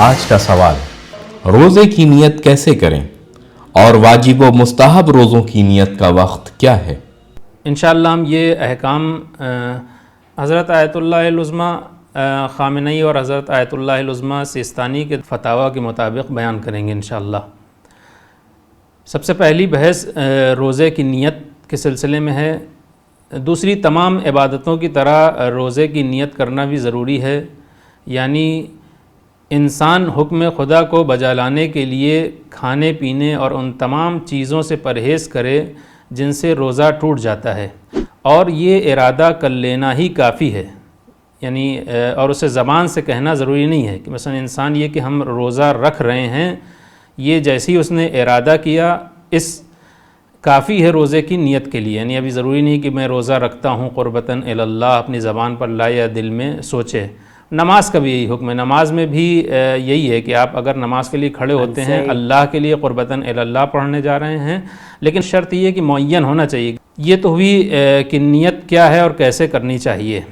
आज का सवाल, रोज़े की नियत कैसे करें और वाजिब व मुस्तहब रोज़ों की नियत का वक्त क्या है। इंशाअल्लाह हम ये अहकाम हज़रत आयतुल्लाह उज़्मा ख़ामेनी और हज़रत आयतुल्लाह उज़्मा सिस्तानी के फतावा के मुताबिक बयान करेंगे इंशाअल्लाह। सबसे पहली बहस रोज़े की नियत के सिलसिले में है। दूसरी तमाम इबादतों की तरह रोज़े की नियत करना भी ज़रूरी है, यानी इंसान हुक्म खुदा को बजा लाने के लिए खाने पीने और उन तमाम चीज़ों से परहेज़ करे जिनसे रोज़ा टूट जाता है, और ये इरादा कर लेना ही काफ़ी है। यानी और उसे ज़बान से कहना ज़रूरी नहीं है कि मसलन इंसान ये कि हम रोज़ा रख रहे हैं, ये जैसे ही उसने इरादा किया इस काफ़ी है रोज़े की नियत के लिए। यानी अभी ज़रूरी नहीं कि मैं रोज़ा रखता हूँ क़ुर्बतन इलल्लाह अपनी ज़बान पर लाए या दिल में सोचे। नमाज का भी यही हुक्म है। नमाज में भी यही है कि आप अगर नमाज के लिए खड़े होते हैं, अल्लाह के लिए क़ुर्बतन इलल्लाह पढ़ने जा रहे हैं, लेकिन शर्त ये कि मुअय्यन होना चाहिए। ये तो हुई कि नियत क्या है और कैसे करनी चाहिए।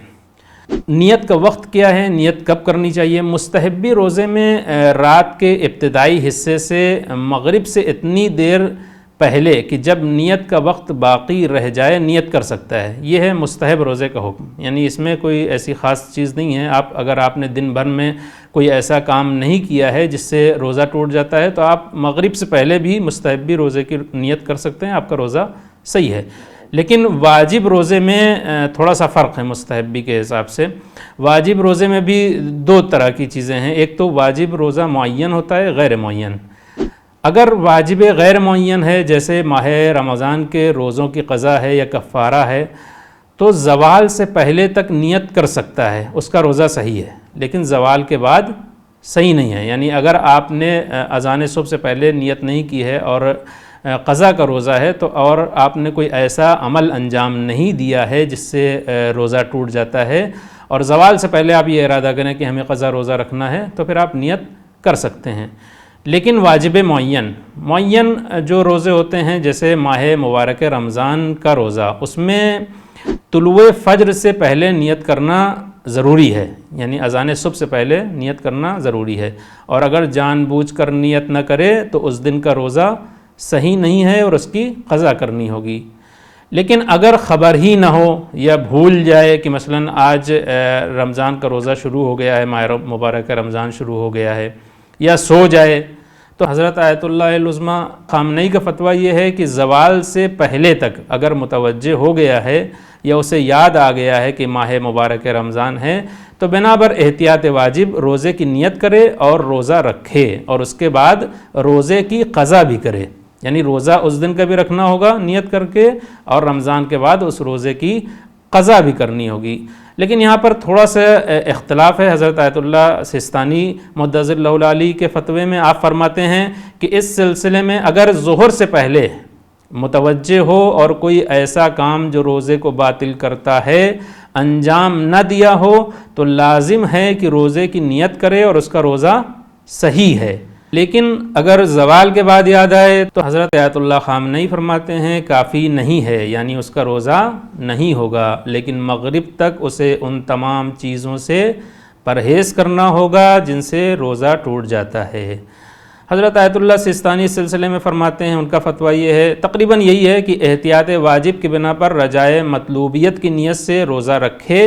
नियत का वक्त क्या है, नियत कब करनी चाहिए। मुस्तहब्बी रोज़े में रात के इब्तिदाई हिस्से से मगरिब से इतनी देर पहले कि जब नियत का वक्त बाकी रह जाए नियत कर सकता है। ये है मुस्तहब रोज़े का हुक्म। यानी इसमें कोई ऐसी ख़ास चीज़ नहीं है। आप अगर आपने दिन भर में कोई ऐसा काम नहीं किया है जिससे रोज़ा टूट जाता है, तो आप मगरिब से पहले भी मुस्तहब्बी रोज़े की नियत कर सकते हैं, आपका रोज़ा सही है। लेकिन वाजिब रोज़े में थोड़ा सा फ़र्क है मुस्तहब्बी के हिसाब से। वाजिब रोज़े में भी दो तरह की चीज़ें हैं। एक तो वाजिब रोज़ा मुअय्यन होता है, गैर मुअय्यन। अगर वाजिब गैर मुअय्यन है, जैसे माह रमज़ान के रोज़ों की क़ज़ा है या कफ़ारा है, तो ज़वाल से पहले तक नियत कर सकता है, उसका रोज़ा सही है। लेकिन ज़वाल के बाद सही नहीं है। यानी अगर आपने अज़ान सुबह से पहले नियत नहीं की है और क़ज़ा का रोज़ा है, तो और आपने कोई ऐसा अमल अंजाम नहीं दिया है जिससे रोज़ा टूट जाता है, और ज़वाल से पहले आप ये इरादा करें कि हमें क़ज़ा रोज़ा रखना है, तो फिर आप नियत कर सकते हैं। लेकिन वाजिब मुअय्यन जो रोज़े होते हैं, जैसे माह मुबारक रमज़ान का रोज़ा, उसमें तुलुए फ़ज्र से पहले नियत करना ज़रूरी है। यानी अज़ान सुबह से पहले नियत करना ज़रूरी है, और अगर जानबूझकर नियत न करे तो उस दिन का रोज़ा सही नहीं है और उसकी क़ज़ा करनी होगी। लेकिन अगर ख़बर ही ना हो या भूल जाए कि मसलन आज रमज़ान का रोज़ा शुरू हो गया है, माह मुबारक रमज़ान शुरू हो गया है, या सो जाए, तो हज़रत आयतुल्लाह उज़्मा ख़ामेनी का फ़तवा ये है कि ज़वाल से पहले तक अगर मुतवज्जे हो गया है या उसे याद आ गया है कि माह मुबारक रमज़ान है, तो बिनाबर एहतियात वाजिब रोज़े की नियत करे और रोज़ा रखे, और उसके बाद रोज़े की क़ज़ा भी करे। यानी रोज़ा उस दिन का भी रखना होगा नियत करके, और रमज़ान के बाद उस रोज़े की क़ज़ा भी करनी होगी। लेकिन यहाँ पर थोड़ा सा इख्तलाफ है। हज़रत आयतुल्लाह सिस्तानी मुद्दज़िल्लहुल आली के फ़तवे में आप फरमाते हैं कि इस सिलसिले में अगर ज़ुहर से पहले मुतवज्जे हो और कोई ऐसा काम जो रोज़े को बातिल करता है अंजाम न दिया हो, तो लाजिम है कि रोज़े की नियत करे और उसका रोज़ा सही है। लेकिन अगर ज़वाल के बाद याद आए तो हज़रत आयतुल्लाह ख़ामेनी फरमाते हैं काफ़ी नहीं है, यानी उसका रोज़ा नहीं होगा, लेकिन मगरिब तक उसे उन तमाम चीज़ों से परहेज़ करना होगा जिनसे रोज़ा टूट जाता है। हज़रत आयतुल्लाह सिस्तानी इस सिलसिले में फ़रमाते हैं, उनका फ़तवा ये है, तकरीबन यही है कि एहतियात वाजिब की बिना पर रजाए मतलूबियत की नीयत से रोज़ा रखे,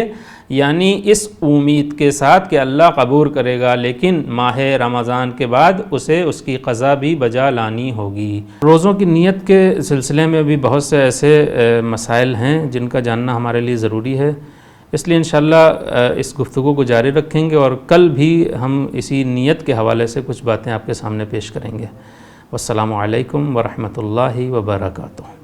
यानी इस उम्मीद के साथ कि अल्लाह कबूल करेगा, लेकिन माह रमज़ान के बाद उसे उसकी क़ज़ा भी बजा लानी होगी। रोज़ों की नियत के सिलसिले में भी बहुत से ऐसे मसाइल हैं जिनका जानना हमारे लिए ज़रूरी है। इसलिए इंशाअल्लाह इस गुफ्तगू को जारी रखेंगे, और कल भी हम इसी नियत के हवाले से कुछ बातें आपके सामने पेश करेंगे। वस्सलामु अलैकुम वरहमतुल्लाहि वबरकातुहू।